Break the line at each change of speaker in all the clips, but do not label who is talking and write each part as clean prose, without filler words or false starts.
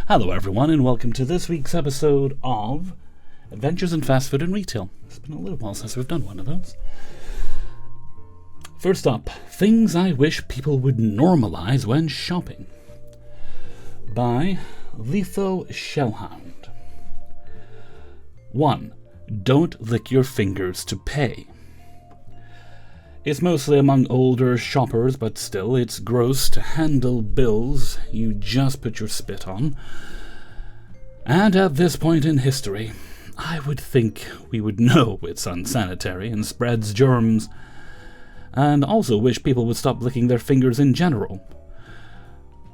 Hello everyone, and welcome to this week's episode of Adventures in Fast Food and Retail. It's been a little while since we've done one of those. First up, things I wish people would normalize when shopping, by Letho Shellhound. 1. Don't lick your fingers to pay. It's mostly among older shoppers, but still, it's gross to handle bills you just put your spit on. And at this point in history, I would think we would know it's unsanitary and spreads germs, and also wish people would stop licking their fingers in general,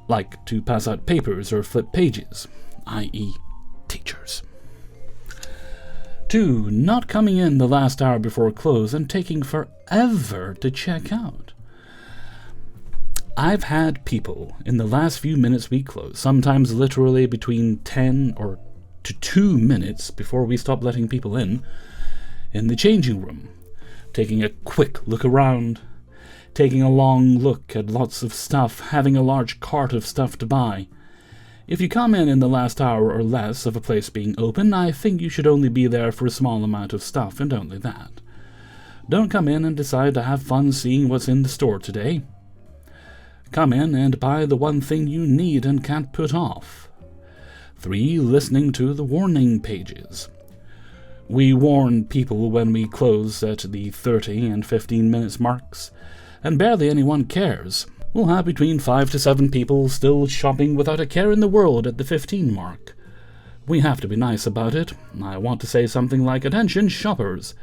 like to pass out papers or flip pages, i.e. teachers. 2. Not coming in the last hour before close and taking forever to check out. I've had people in the last few minutes we close, sometimes literally between 10 or to 2 minutes before we stop letting people in the changing room, taking a quick look around, taking a long look at lots of stuff, having a large cart of stuff to buy. If you come in the last hour or less of a place being open, I think you should only be there for a small amount of stuff, and only that. Don't come in and decide to have fun seeing what's in the store today. Come in and buy the one thing you need and can't put off. 3. Listening to the warning pages. We warn people when we close at the 30 and 15 minutes marks, and barely anyone cares. We'll have between 5 to 7 people still shopping without a care in the world at the 15 mark. We have to be nice about it. I want to say something like, "Attention, shoppers.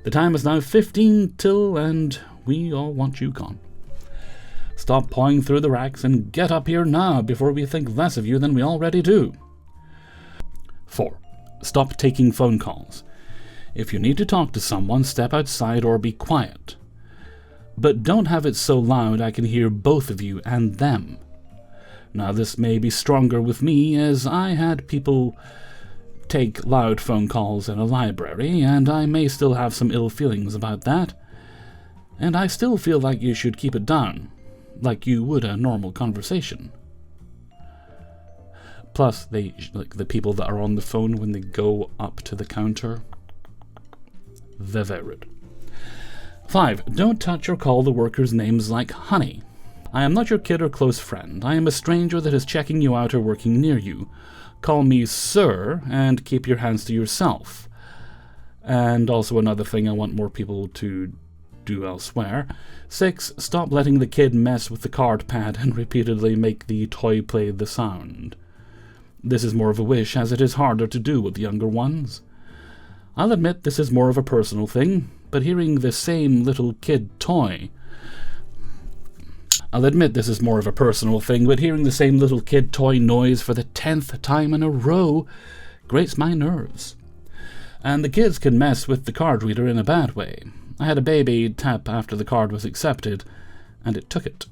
The time is now 15 till, and we all want you gone. Stop pawing through the racks and get up here now before we think less of you than we already do." 4. Stop taking phone calls. If you need to talk to someone, step outside or be quiet. But don't have it so loud I can hear both of you and them. Now this may be stronger with me, as I had people take loud phone calls in a library, and I may still have some ill feelings about that. And I still feel like you should keep it down, like you would a normal conversation. Plus, the people that are on the phone when they go up to the counter, they're very rude. 5. Don't touch or call the workers names like honey. I am not your kid or close friend. I am a stranger that is checking you out or working near you. Call me sir and keep your hands to yourself. And also another thing I want more people to do elsewhere. 6. Stop letting the kid mess with the card pad and repeatedly make the toy play the sound. This is more of a wish, as it is harder to do with younger ones. I'll admit this is more of a personal thing, but hearing the same little kid toy noise for the 10th time in a row grates my nerves. And the kids can mess with the card reader in a bad way. I had a baby tap after the card was accepted, and it took it,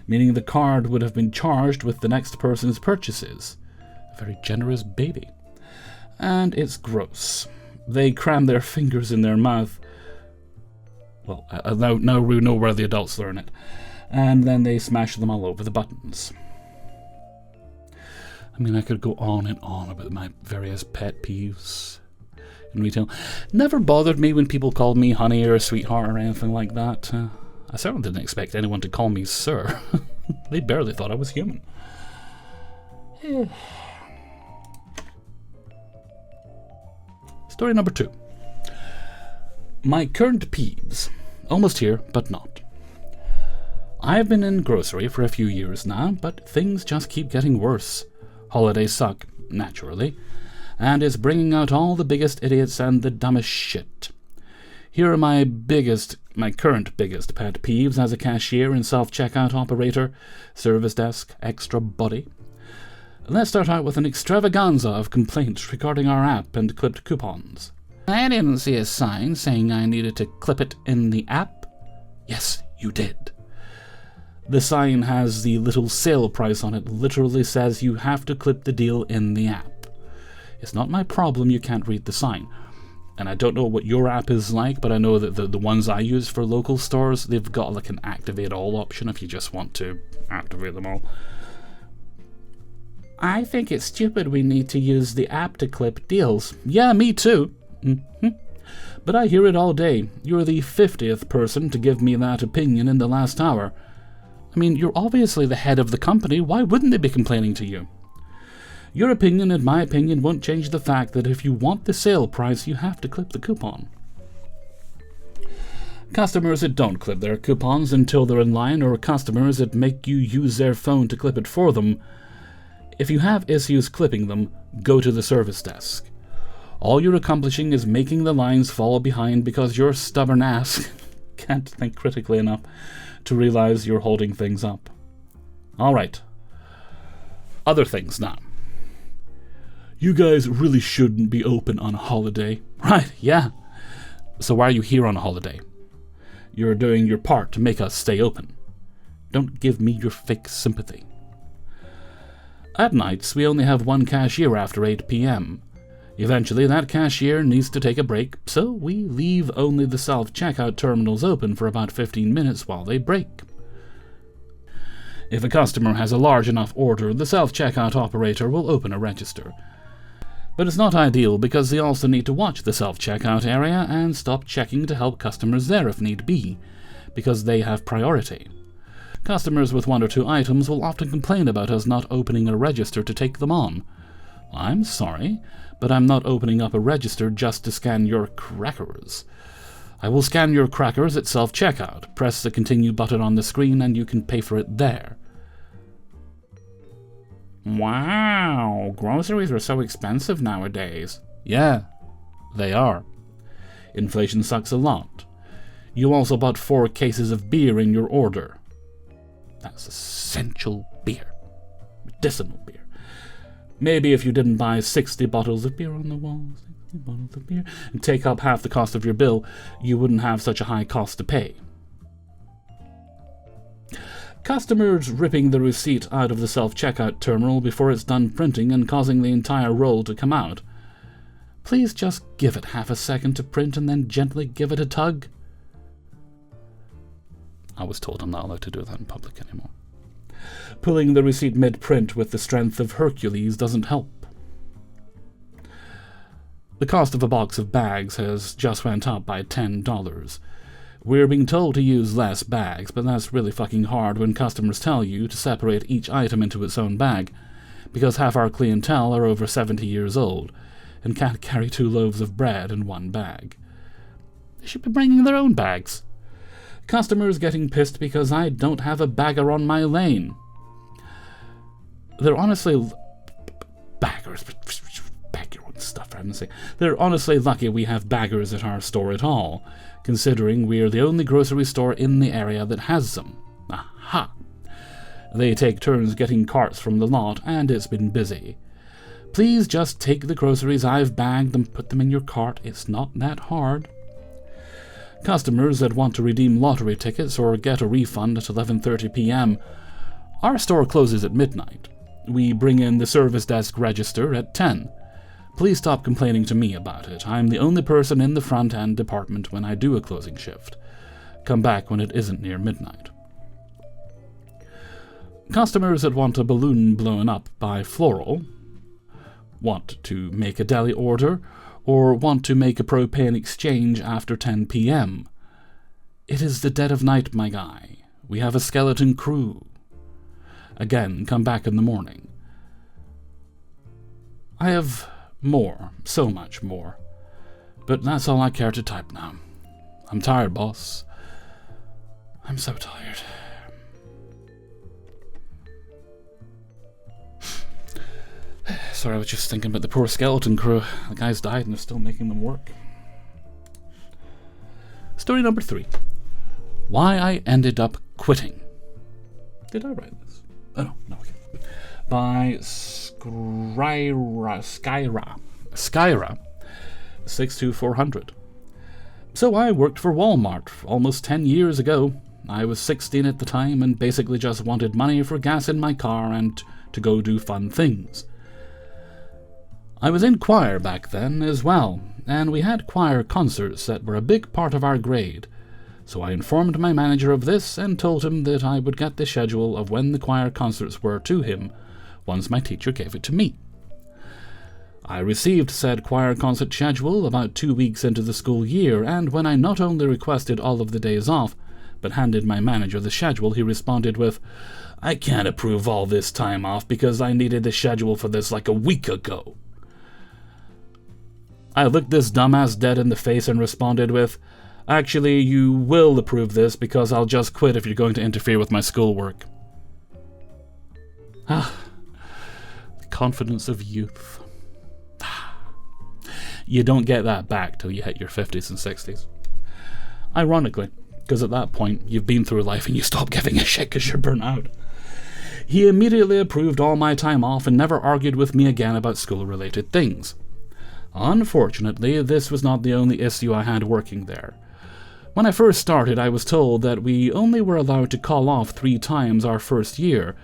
meaning the card would have been charged with the next person's purchases. A very generous baby. And it's gross. They cram their fingers in their mouth. Well, now we know where the adults learn it. And then they smash them all over the buttons. I mean, I could go on and on about my various pet peeves in retail. Never bothered me when people called me honey or sweetheart or anything like that. I certainly didn't expect anyone to call me sir. They barely thought I was human. Story number 2. My current peeves. Almost here, but not. I've been in grocery for a few years now, but things just keep getting worse. Holidays suck, naturally, and it's bringing out all the biggest idiots and the dumbest shit. Here are my current biggest pet peeves as a cashier and self-checkout operator, service desk, extra body. Let's start out with an extravaganza of complaints regarding our app and clipped coupons. I didn't see a sign saying I needed to clip it in the app. Yes, you did. The sign has the little sale price on it. Literally says you have to clip the deal in the app. It's not my problem you can't read the sign. And I don't know what your app is like, but I know that the ones I use for local stores, they've got like an activate all option if you just want to activate them all. I think it's stupid we need to use the app to clip deals. Yeah, me too. But I hear it all day. You're the 50th person to give me that opinion in the last hour. I mean, you're obviously the head of the company. Why wouldn't they be complaining to you? Your opinion and my opinion won't change the fact that if you want the sale price, you have to clip the coupon. Customers that don't clip their coupons until they're in line, or customers that make you use their phone to clip it for them, if you have issues clipping them, go to the service desk. All you're accomplishing is making the lines fall behind because your stubborn ass can't think critically enough to realize you're holding things up. Alright. Other things now. You guys really shouldn't be open on a holiday. Right, yeah. So why are you here on a holiday? You're doing your part to make us stay open. Don't give me your fake sympathy. At nights, we only have one cashier after 8 p.m. Eventually, that cashier needs to take a break, so we leave only the self-checkout terminals open for about 15 minutes while they break. If a customer has a large enough order, the self-checkout operator will open a register. But it's not ideal because they also need to watch the self-checkout area and stop checking to help customers there if need be, because they have priority. Customers with 1 or 2 items will often complain about us not opening a register to take them on. I'm sorry, but I'm not opening up a register just to scan your crackers. I will scan your crackers at self-checkout. Press the continue button on the screen and you can pay for it there. Wow, groceries are so expensive nowadays. Yeah, they are. Inflation sucks a lot. You also bought 4 cases of beer in your order. That's essential beer. Medicinal beer. Maybe if you didn't buy 60 bottles of beer on the wall, 60 bottles of beer, and take up half the cost of your bill, you wouldn't have such a high cost to pay. Customers ripping the receipt out of the self-checkout terminal before it's done printing and causing the entire roll to come out. Please just give it half a second to print and then gently give it a tug. I was told I'm not allowed to do that in public anymore. Pulling the receipt mid-print with the strength of Hercules doesn't help. The cost of a box of bags has just went up by $10. We're being told to use less bags, but that's really fucking hard when customers tell you to separate each item into its own bag, because half our clientele are over 70 years old and can't carry 2 loaves of bread in one bag. They should be bringing their own bags. Customers getting pissed because I don't have a bagger on my lane. They're honestly... baggers. Bag your own stuff, for heaven's sake. They're honestly lucky we have baggers at our store at all, considering we're the only grocery store in the area that has them. Aha! They take turns getting carts from the lot, and it's been busy. Please just take the groceries I've bagged and put them in your cart. It's not that hard. Customers that want to redeem lottery tickets or get a refund at 11:30 p.m. Our store closes at midnight. We bring in the service desk register at 10. Please stop complaining to me about it. I'm the only person in the front-end department when I do a closing shift. Come back when it isn't near midnight. Customers that want a balloon blown up by Floral, want to make a deli order, or want to make a propane exchange after 10 p.m. It is the dead of night, my guy. We have a skeleton crew. Again, come back in the morning. I have more, so much more. But that's all I care to type now. I'm tired, boss. I'm so tired. Sorry, I was just thinking about the poor skeleton crew. The guys died and they're still making them work. Story number 3. Why I ended up quitting. Did I write this? Oh, no, okay. By Skyra 62400. So I worked for Walmart almost 10 years ago. I was 16 at the time and basically just wanted money for gas in my car and to go do fun things. I was in choir back then as well, and we had choir concerts that were a big part of our grade, so I informed my manager of this and told him that I would get the schedule of when the choir concerts were to him once my teacher gave it to me. I received said choir concert schedule about 2 weeks into the school year, and when I not only requested all of the days off, but handed my manager the schedule, he responded with, "I can't approve all this time off because I needed the schedule for this like a week ago." I looked this dumbass dead in the face and responded with, "Actually, you will approve this because I'll just quit if you're going to interfere with my schoolwork." The confidence of youth. You don't get that back till you hit your 50s and 60s. Ironically, because at that point, you've been through life and you stop giving a shit because you're burnt out. He immediately approved all my time off and never argued with me again about school-related things. Unfortunately, this was not the only issue I had working there. When I first started, I was told that we only were allowed to call off 3 times our first year,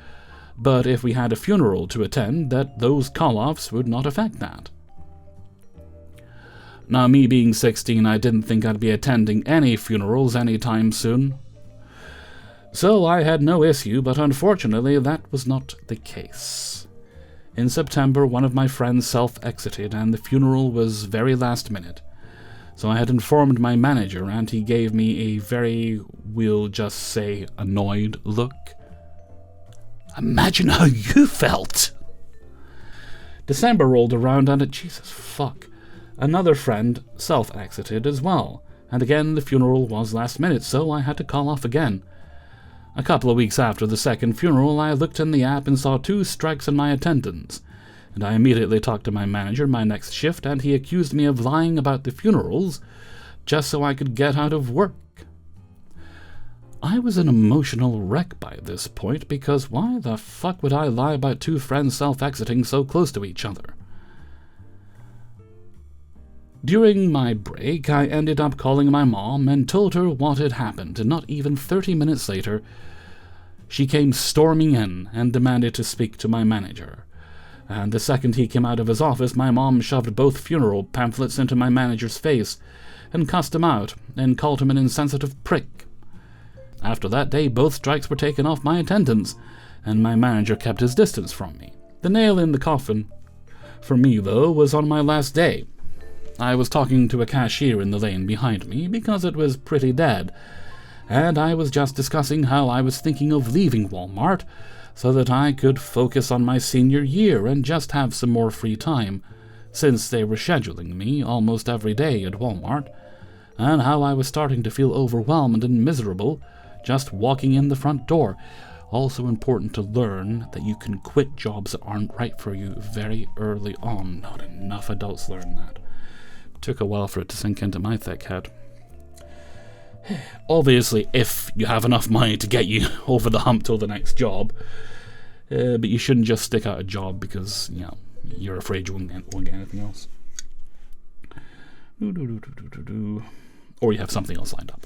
but if we had a funeral to attend, that those call-offs would not affect that. Now, me being 16, I didn't think I'd be attending any funerals anytime soon. So I had no issue, but unfortunately that was not the case. In September, one of my friends self-exited, and the funeral was very last minute. So I had informed my manager, and he gave me a very, we'll just say, annoyed look. Imagine how you felt! December rolled around, and Jesus fuck. Another friend self-exited as well, and again the funeral was last minute, so I had to call off again. A couple of weeks after the second funeral, I looked in the app and saw 2 strikes in my attendance, and I immediately talked to my manager my next shift, and he accused me of lying about the funerals just so I could get out of work. I was an emotional wreck by this point, because why the fuck would I lie about 2 friends self-exiting so close to each other? During my break, I ended up calling my mom and told her what had happened, and not even 30 minutes later, she came storming in and demanded to speak to my manager. And the second he came out of his office, my mom shoved both funeral pamphlets into my manager's face and cussed him out and called him an insensitive prick. After that day, both strikes were taken off my attendance, and my manager kept his distance from me. The nail in the coffin for me, though, was on my last day. I was talking to a cashier in the lane behind me because it was pretty dead, and I was just discussing how I was thinking of leaving Walmart so that I could focus on my senior year and just have some more free time, since they were scheduling me almost every day at Walmart, and how I was starting to feel overwhelmed and miserable just walking in the front door. Also important to learn that you can quit jobs that aren't right for you very early on. Not enough adults learn that. Took a while for it to sink into my thick head. Obviously, if you have enough money to get you over the hump till the next job, but you shouldn't just stick out a job because, you're afraid you won't get anything else. Or you have something else lined up.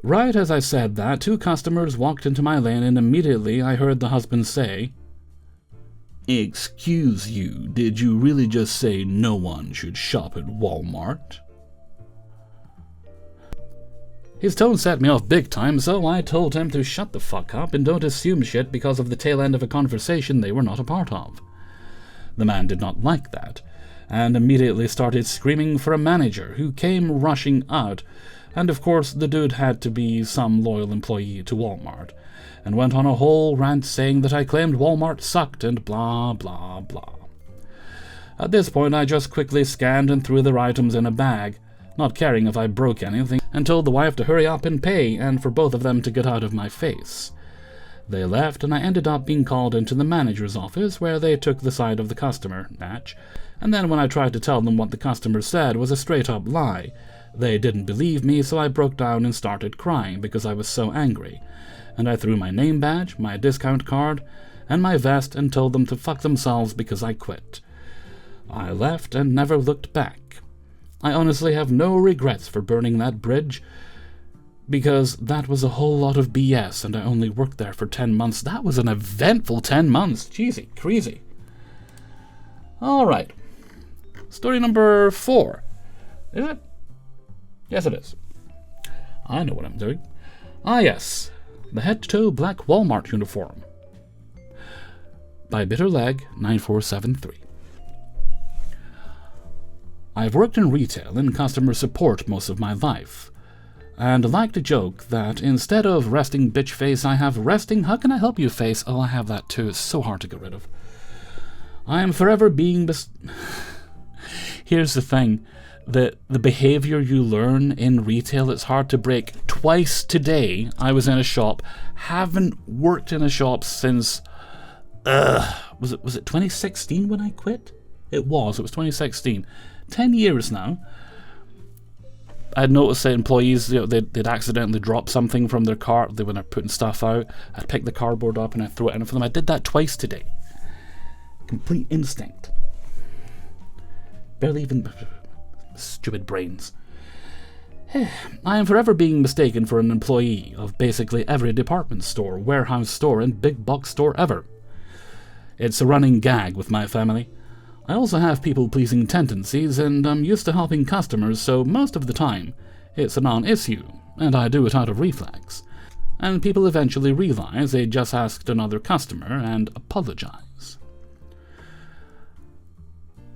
Right as I said that, 2 customers walked into my lane, and immediately I heard the husband say, "Excuse you, did you really just say no one should shop at Walmart?" His tone set me off big time, so I told him to shut the fuck up and don't assume shit because of the tail end of a conversation they were not a part of. The man did not like that, and immediately started screaming for a manager, who came rushing out, and of course the dude had to be some loyal employee to Walmart, and went on a whole rant saying that I claimed Walmart sucked and blah blah blah. At this point I just quickly scanned and threw their items in a bag, not caring if I broke anything, and told the wife to hurry up and pay, and for both of them to get out of my face. They left, and I ended up being called into the manager's office, where they took the side of the customer, and then when I tried to tell them what the customer said was a straight-up lie, they didn't believe me, so I broke down and started crying because I was so angry, and I threw my name badge, my discount card, and my vest and told them to fuck themselves because I quit. I left and never looked back. I honestly have no regrets for burning that bridge, because that was a whole lot of BS, and I only worked there for 10 months. That was an eventful 10 months. Jeezy, crazy. Alright. Story number 4. Is it? Yes, it is. I know what I'm doing. Ah, yes. The head-to-toe black Walmart uniform. by bitterleg9473. I've worked in retail and customer support most of my life, and like to joke that instead of resting bitch face, I have resting how can I help you face. Oh, I have that too. It's so hard to get rid of. I am forever being Here's the thing. The behavior you learn in retail, it's hard to break. Twice today, I was in a shop. Haven't worked in a shop since, was it 2016 when I quit? It was 2016. 10 years now. I'd noticed that employees, they'd accidentally drop something from their cart. When they're putting stuff out, I'd pick the cardboard up and I'd throw it in for them. I did that twice today. Complete instinct. Barely even... Stupid brains. I am forever being mistaken for an employee of basically every department store, warehouse store, and big box store ever. It's a running gag with my family. I also have people-pleasing tendencies, and I'm used to helping customers, so most of the time, it's a non-issue, and I do it out of reflex. And people eventually realize they just asked another customer and apologize.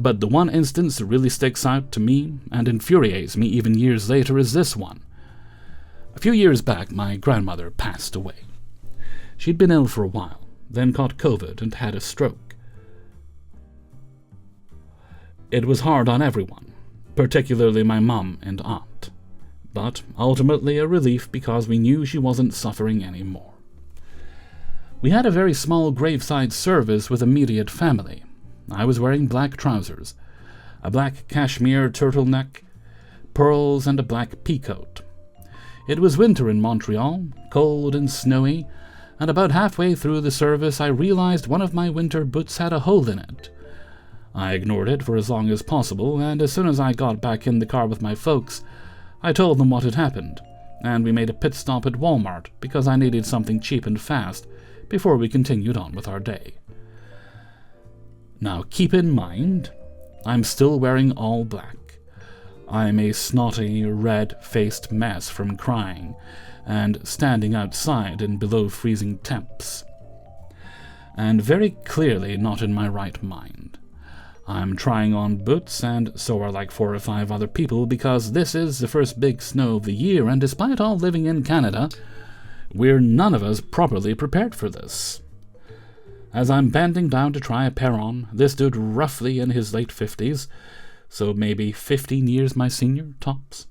But the one instance that really sticks out to me and infuriates me even years later is this one. A few years back, my grandmother passed away. She'd been ill for a while, then caught COVID and had a stroke. It was hard on everyone, particularly my mum and aunt, but ultimately a relief because we knew she wasn't suffering anymore. We had a very small graveside service with immediate family. I was wearing black trousers, a black cashmere turtleneck, pearls, and a black peacoat. It was winter in Montreal, cold and snowy, and about halfway through the service I realized one of my winter boots had a hole in it. I ignored it for as long as possible, and as soon as I got back in the car with my folks, I told them what had happened, and we made a pit stop at Walmart because I needed something cheap and fast before we continued on with our day. Now keep in mind, I'm still wearing all black. I'm a snotty, red-faced mess from crying and standing outside in below freezing temps. And very clearly not in my right mind. I'm trying on boots, and so are like 4 or 5 other people, because this is the first big snow of the year, and despite all living in Canada, we're none of us properly prepared for this. As I'm bending down to try a pair on, this dude roughly in his late 50s, so maybe 15 years my senior, tops,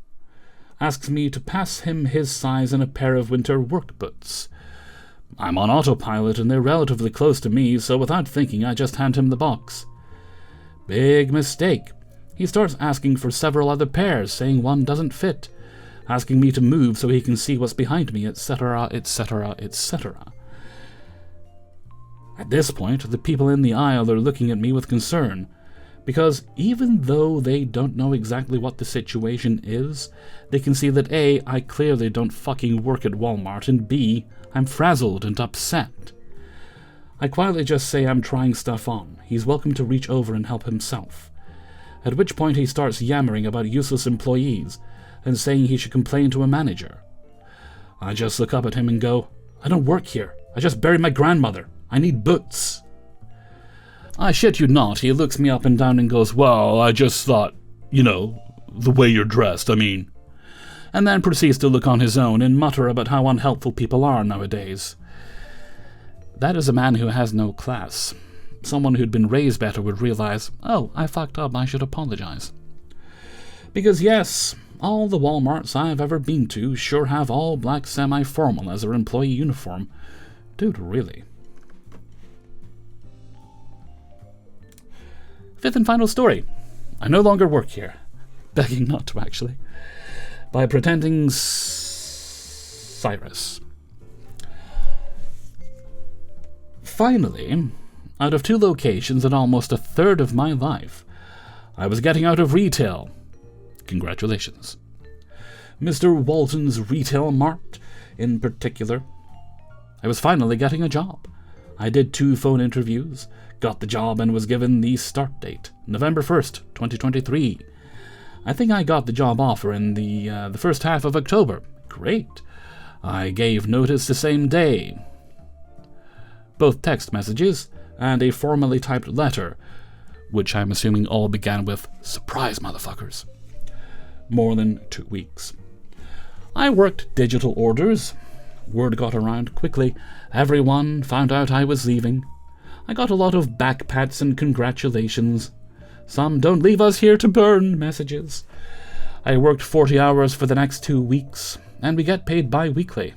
asks me to pass him his size in a pair of winter work boots. I'm on autopilot and they're relatively close to me, so without thinking I just hand him the box. Big mistake. He starts asking for several other pairs, saying one doesn't fit, asking me to move so he can see what's behind me, etc., etc., etc. At this point, the people in the aisle are looking at me with concern, because even though they don't know exactly what the situation is, they can see that A, I clearly don't fucking work at Walmart, and B, I'm frazzled and upset. I quietly just say I'm trying stuff on. He's welcome to reach over and help himself. At which point he starts yammering about useless employees and saying he should complain to a manager. I just look up at him and go, I don't work here. I just buried my grandmother. I need boots. I shit you not, he looks me up and down and goes, well, I just thought, the way you're dressed, I mean. And then proceeds to look on his own and mutter about how unhelpful people are nowadays. That is a man who has no class. Someone who'd been raised better would realize, oh, I fucked up, I should apologize. Because yes, all the Walmarts I've ever been to sure have all black semi-formal as their employee uniform. Dude, really. 5th and final story. I no longer work here. Begging not to, actually. By Pretending Cyrus. Finally, out of 2 locations in almost a third of my life, I was getting out of retail. Congratulations. Mr. Walton's Retail Mart, in particular. I was finally getting a job. I did 2 phone interviews, got the job, and was given the start date, November 1st, 2023. I think I got the job offer in the first half of October. Great. I gave notice the same day. Both text messages, and a formally typed letter, which I'm assuming all began with, "Surprise, motherfuckers." More than 2 weeks. I worked digital orders. Word got around quickly. Everyone found out I was leaving. I got a lot of backpats and congratulations. Some "don't leave us here to burn" messages. I worked 40 hours for the next 2 weeks, and we get paid bi-weekly.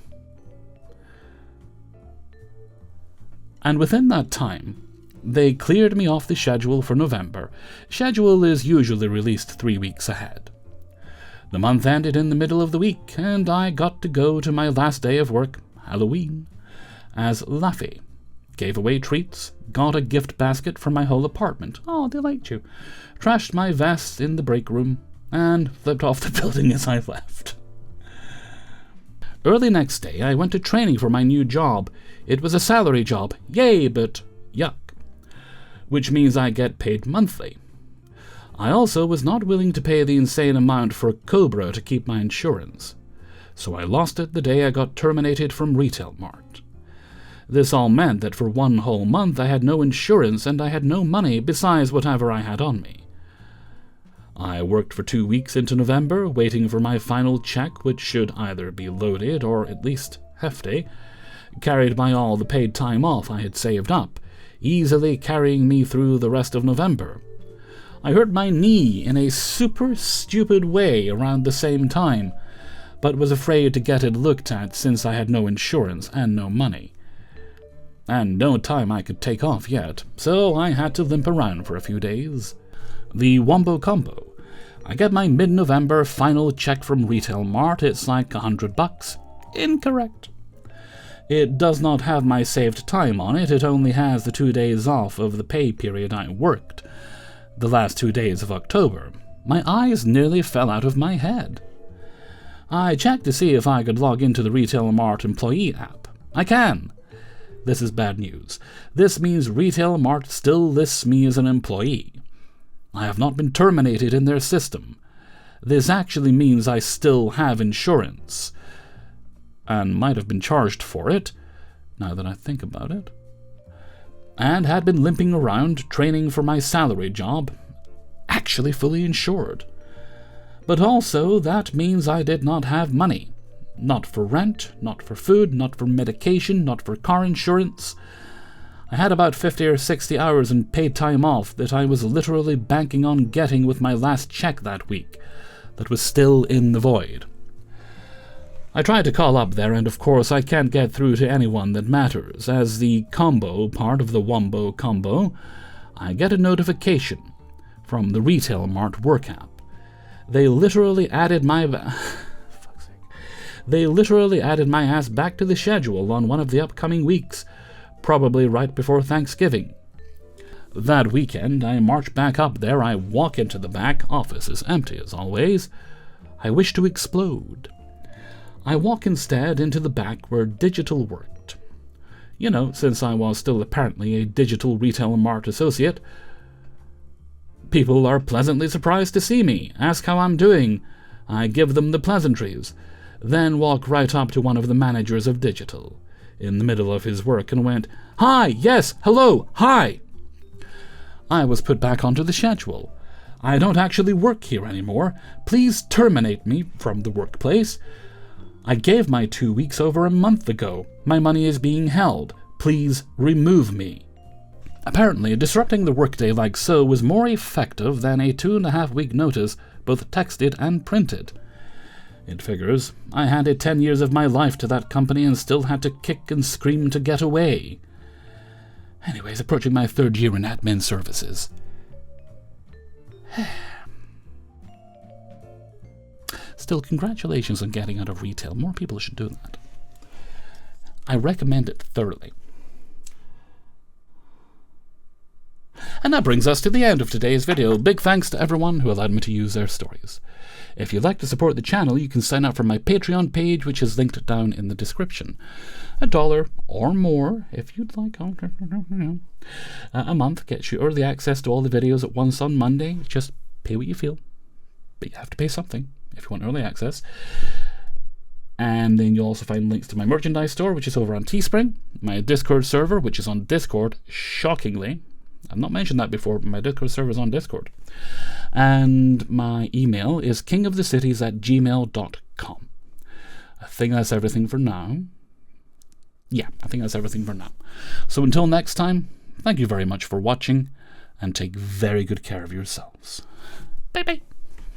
And within that time, they cleared me off the schedule for November. Schedule is usually released 3 weeks ahead. The month ended in the middle of the week, and I got to go to my last day of work, Halloween, as Laffy. Gave away treats, got a gift basket for my whole apartment. Oh, they liked you. Trashed my vest in the break room, and flipped off the building as I left. Early next day, I went to training for my new job. It was a salary job. Yay, but yuck. Which means I get paid monthly. I also was not willing to pay the insane amount for Cobra to keep my insurance, so I lost it the day I got terminated from Retail Mart. This all meant that for 1 whole month I had no insurance and I had no money besides whatever I had on me. I worked for 2 weeks into November, waiting for my final check, which should either be loaded or at least hefty, carried by all the paid time off I had saved up, easily carrying me through the rest of November. I hurt my knee in a super stupid way around the same time, but was afraid to get it looked at since I had no insurance and no money. And no time I could take off yet, so I had to limp around for a few days. The Wombo Combo. I get my mid-November final check from Retail Mart. It's like $100. Incorrect. It does not have my saved time on it. It only has the 2 days off of the pay period I worked. The last 2 days of October. My eyes nearly fell out of my head. I checked to see if I could log into the Retail Mart employee app. I can. This is bad news. This means Retail Mart still lists me as an employee. I have not been terminated in their system. This actually means I still have insurance, and might have been charged for it, now that I think about it, and had been limping around training for my salary job, actually fully insured. But also that means I did not have money. Not for rent, not for food, not for medication, not for car insurance. I had about 50 or 60 hours in paid time off that I was literally banking on getting with my last check that week, that was still in the void. I tried to call up there, and of course I can't get through to anyone that matters. As the combo part of the Wombo Combo, I get a notification from the Retail Mart work app. They literally added my ass back to the schedule on one of the upcoming weeks, probably right before Thanksgiving. That weekend, I march back up there. I walk into the back. Office is empty as always. I wish to explode. I walk instead into the back where Digital worked. You know, since I was still apparently a Digital Retail Mart associate, people are pleasantly surprised to see me, ask how I'm doing. I give them the pleasantries, then walk right up to one of the managers of Digital, in the middle of his work, and went, "Hi, yes, hello, hi." I was put back onto the schedule. I don't actually work here anymore. Please terminate me from the workplace. I gave my 2 weeks over a month ago. My money is being held. Please remove me. Apparently, disrupting the workday like so was more effective than a 2.5-week notice, both texted and printed. It figures. I handed 10 years of my life to that company and still had to kick and scream to get away. Anyways, approaching my 3rd year in admin services. Still, congratulations on getting out of retail. More people should do that. I recommend it thoroughly. And that brings us to the end of today's video. Big thanks to everyone who allowed me to use their stories. If you'd like to support the channel, you can sign up for my Patreon page, which is linked down in the description. $1 or more, if you'd like. A month gets you early access to all the videos at once on Monday. Just pay what you feel, but you have to pay something if you want early access. And then you'll also find links to my merchandise store, which is over on Teespring, my Discord server, which is on Discord, shockingly. I've not mentioned that before, but my Discord server is on Discord. And my email is kingofthecities@gmail.com. I think that's everything for now. Yeah, I think that's everything for now. So until next time, thank you very much for watching, and take very good care of yourselves. Bye-bye.